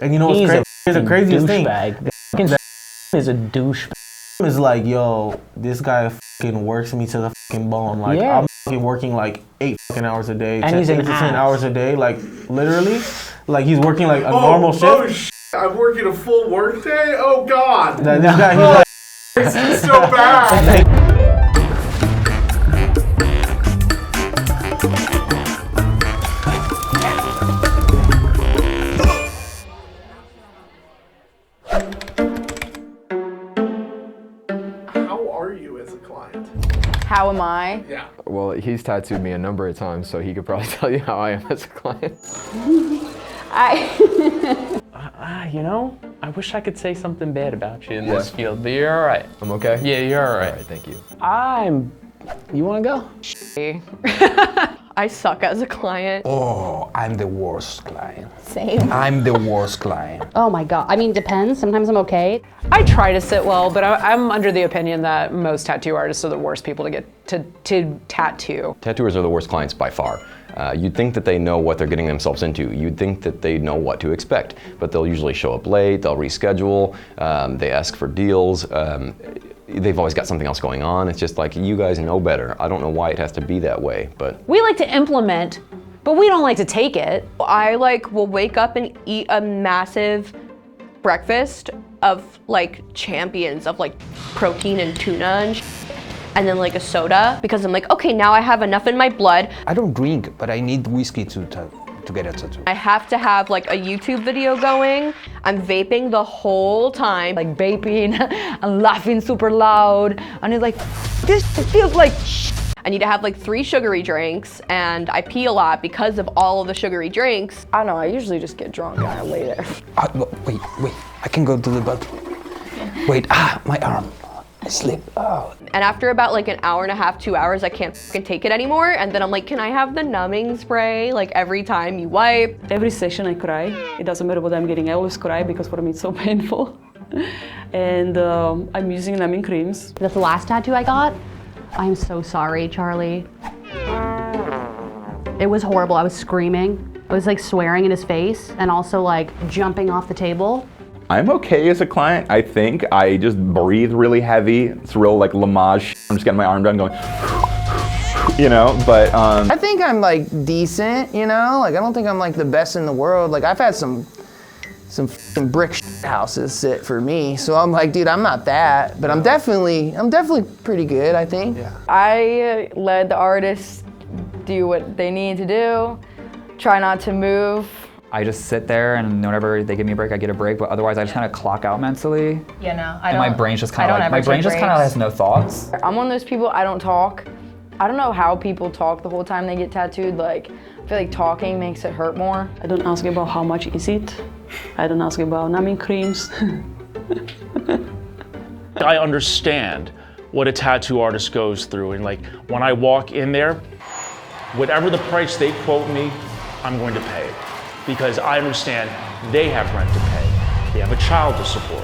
And you know what's crazy? Here's the craziest thing. That is a douchebag. Is like, yo, this guy fucking works me to the fucking bone. Like, Yeah. I'm fucking working like 8 fucking hours a day, and 10, he's 8 to 10 hours a day, like literally, like he's working like a normal shift. Oh shit! I'm working a full work day. Oh god! This guy, he's like, This is so bad. How am I? Yeah. Well, he's tattooed me a number of times, so he could probably tell you how I am as a client. You know, I wish I could say something bad about you in this field, but you're all right. I'm okay? Yeah, you're all right. All right, thank you. You want to go? I suck as a client. Oh, I'm the worst client. Same. I'm the worst client. Oh my God. I mean, depends. Sometimes I'm okay. I try to sit well, but I'm under the opinion that most tattoo artists are the worst people to get to tattoo. Tattooers are the worst clients by far. You'd think that they know what they're getting themselves into. You'd think that they know what to expect, but they'll usually show up late, they'll reschedule, they ask for deals. They've always got something else going on. It's just like, you guys know better. I don't know why it has to be that way, but. We like to implement, but we don't like to take it. I will wake up and eat a massive breakfast of champions of protein and tuna and and then a soda, because I'm like, okay, now I have enough in my blood. I don't drink, but I need whiskey to get a tattoo. I have to have a YouTube video going. I'm vaping the whole time. Vaping and laughing super loud. And it's this feels like shit. I need to have 3 sugary drinks, and I pee a lot because of all of the sugary drinks. I don't know, I usually just get drunk and I lay there. Wait, I can go to the bathroom. Wait, my arm. I slip. Oh. And after about an hour and a half, 2 hours, I can't fucking take it anymore. And then I'm like, can I have the numbing spray? Every time you wipe. Every session I cry. It doesn't matter what I'm getting. I always cry because for me it's so painful. And I'm using numbing creams. That's the last tattoo I got. I'm so sorry, Charlie. It was horrible. I was screaming. I was swearing in his face and also jumping off the table. I'm okay as a client, I think. I just breathe really heavy. It's real Lamaze. I'm just getting my arm done going, you know, but. I think I'm decent, you know? I don't think I'm the best in the world. I've had some f***ing brick houses sit for me. So I'm dude, I'm not that, but I'm definitely pretty good, I think. Yeah. I let the artists do what they need to do. Try not to move. I just sit there, and whenever they give me a break, I get a break, but otherwise I just kind of clock out mentally. Yeah, no, and my brain's just kind of my brain just kind of has no thoughts. I'm one of those people, I don't talk. I don't know how people talk the whole time they get tattooed. I feel like talking makes it hurt more. I don't ask about how much is it. I don't ask about numbing creams. I understand what a tattoo artist goes through, and when I walk in there, whatever the price they quote me, I'm going to pay it. Because I understand they have rent to pay, they have a child to support,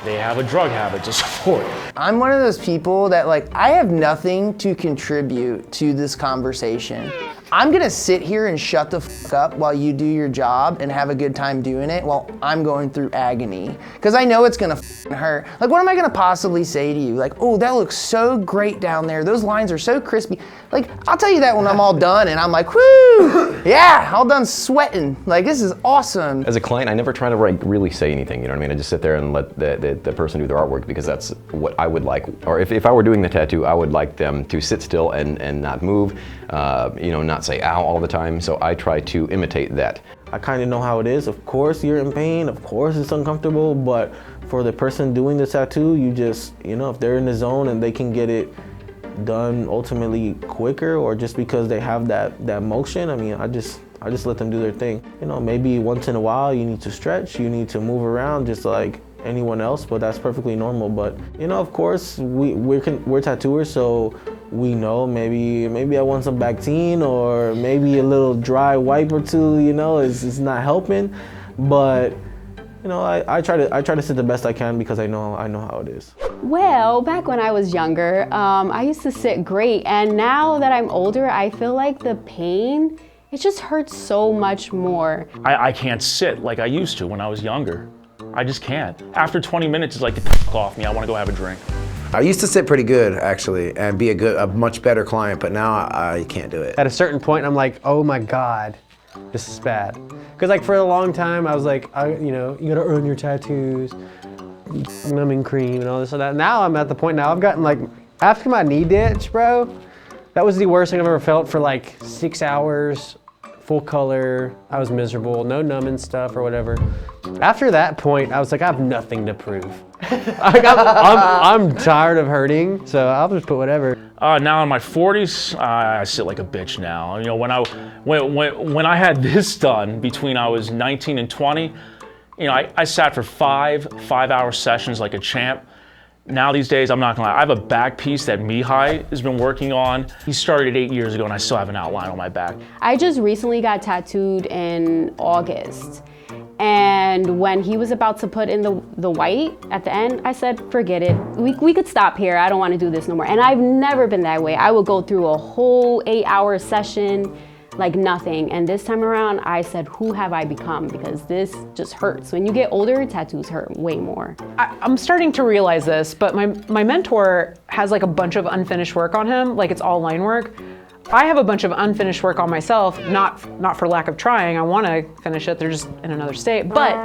they have a drug habit to support. I'm one of those people that I have nothing to contribute to this conversation. I'm gonna sit here and shut the f up while you do your job and have a good time doing it while I'm going through agony. Because I know it's gonna hurt. What am I gonna possibly say to you? Oh, that looks so great down there. Those lines are so crispy. I'll tell you that when I'm all done and I'm whoo, yeah, all done sweating. This is awesome. As a client, I never try to really say anything, you know what I mean? I just sit there and let the person do their artwork, because that's what I would like. Or if I were doing the tattoo, I would like them to sit still and not move, not say ow all the time. So I try to imitate that. I kind of know how it is. Of course you're in pain, of course it's uncomfortable, but for the person doing the tattoo, you just, if they're in the zone and they can get it done ultimately quicker, or just because they have that motion, I mean, I just let them do their thing. Maybe once in a while you need to stretch, you need to move around just like anyone else, but that's perfectly normal. But of course we're tattooers, so we know maybe I want some Bactine, or maybe a little dry wipe or two, is not helping. But I try to sit the best I can, because I know how it is. Well, back when I was younger, I used to sit great, and now that I'm older, I feel like the pain it just hurts so much more. I can't sit like I used to when I was younger. I just can't. After 20 minutes, it's like, get the fuck off me. I want to go have a drink. I used to sit pretty good, actually, and be a much better client, but now I can't do it. At a certain point, I'm like, oh my God, this is bad. Because like for a long time, I was like, you know, you gotta earn your tattoos, numbing cream and all this and that. Now I'm at the point now, I've gotten like, after my knee ditch, bro, that was the worst thing I've ever felt for like 6 hours, full color. I was miserable, no numbing stuff or whatever. After that point, I was like, I have nothing to prove. I'm tired of hurting, so I'll just put whatever. Now in my 40s, I sit like a bitch now. You know, when I had this done between I was 19 and 20, you know, I sat for five-hour sessions like a champ. Now these days, I'm not gonna lie, I have a back piece that Mihai has been working on. He started 8 years ago and I still have an outline on my back. I just recently got tattooed in August. And when he was about to put in the white at the end, I said, forget it. We could stop here. I don't want to do this no more. And I've never been that way. I would go through a whole 8-hour session like nothing. And this time around, I said, who have I become? Because this just hurts. When you get older, tattoos hurt way more. I'm starting to realize this, but my mentor has like a bunch of unfinished work on him, like it's all line work. I have a bunch of unfinished work on myself, not for lack of trying. I want to finish it. They're just in another state. But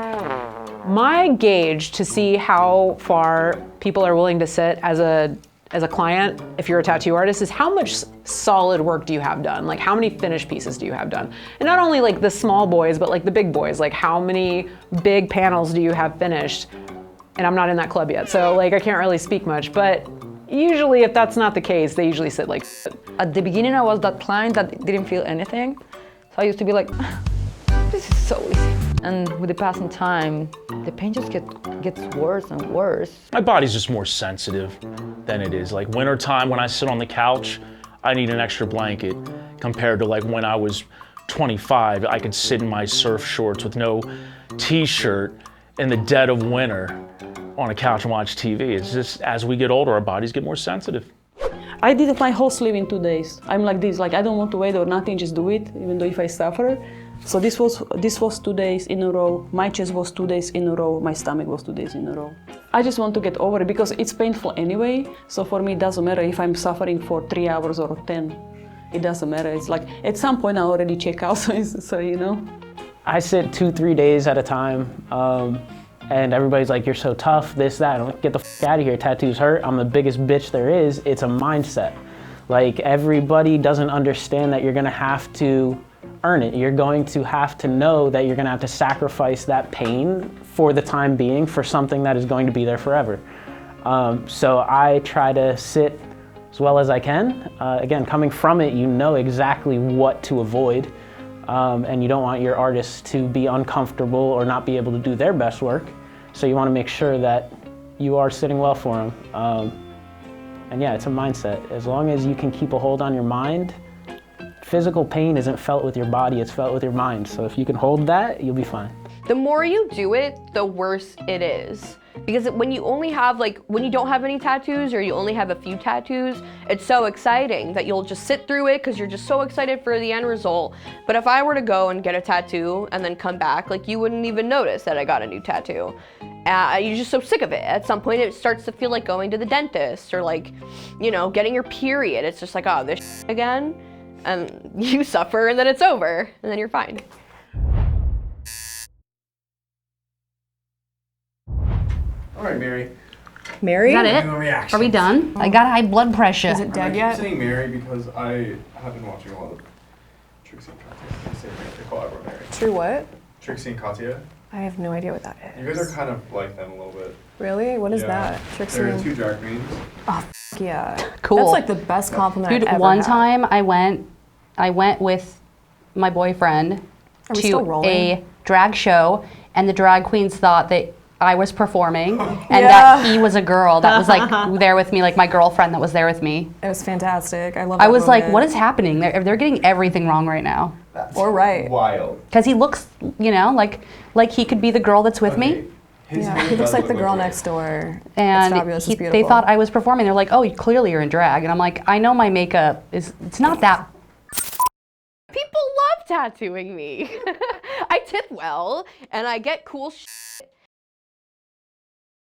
my gauge to see how far people are willing to sit as a client, if you're a tattoo artist, is how much solid work do you have done? Like how many finished pieces do you have done? And not only like the small boys, but like the big boys. Like how many big panels do you have finished? And I'm not in that club yet, so like I can't really speak much. But usually, if that's not the case, they usually sit like. At the beginning, I was that client that didn't feel anything. So I used to be like, this is so easy. And with the passing time, the pain just gets worse and worse. My body's just more sensitive than it is. Like wintertime, when I sit on the couch, I need an extra blanket compared to like when I was 25, I could sit in my surf shorts with no t-shirt in the dead of winter on a couch and watch TV. It's just, as we get older, our bodies get more sensitive. I did my whole sleeve in 2 days. I'm like this, like I don't want to wait or nothing, just do it, even though if I suffer. So this was 2 days in a row. My chest was 2 days in a row. My stomach was 2 days in a row. I just want to get over it because it's painful anyway. So for me, it doesn't matter if I'm suffering for 3 hours or 10. It doesn't matter. It's like at some point I already check out, so you know. I sit 2-3 days at a time. And everybody's like, you're so tough, this, that. I'm like, get the f out of here, tattoos hurt. I'm the biggest bitch there is. It's a mindset. Like, everybody doesn't understand that you're gonna have to earn it. You're going to have to know that you're gonna have to sacrifice that pain for the time being for something that is going to be there forever. So I try to sit as well as I can. Again, coming from it, you know exactly what to avoid. And you don't want your artists to be uncomfortable or not be able to do their best work. So you want to make sure that you are sitting well for them. And yeah, it's a mindset. As long as you can keep a hold on your mind, physical pain isn't felt with your body, it's felt with your mind. So if you can hold that, you'll be fine. The more you do it, the worse it is. Because when you only have when you don't have any tattoos or you only have a few tattoos, it's so exciting that you'll just sit through it because you're just so excited for the end result. But if I were to go and get a tattoo and then come back, like you wouldn't even notice that I got a new tattoo. You're just so sick of it. At some point it starts to feel like going to the dentist or like, you know, getting your period. It's just like, oh, this again? And you suffer and then it's over and then you're fine. All right, Mary. Mary? Is that it? No reaction. Are we done? I got high blood pressure. Is it dead yet? I'm saying Mary because I have been watching a lot of Trixie and Katya. They call everyone Mary. True what? Trixie and Katya. I have no idea what that is. You guys are kind of like them a little bit. Really? What is that? Trixie. They're two drag queens. Oh, yeah. Cool. That's like the best compliment Dude, I've ever one had. time I went with my boyfriend to a drag show, and the drag queens thought that I was performing and that he was a girl that was like there with me, like my girlfriend that was there with me. It was fantastic. I love I was like, what is happening? They're getting everything wrong right now. Or right. Wild. Because he looks, you know, like he could be the girl that's with me. Yeah, he looks like the girl next door. And it's fabulous. It's they beautiful. thought I was performing. They're like, oh, clearly you're in drag. And I'm like, I know my makeup it's not that. People love tattooing me. I tip well and I get cool shit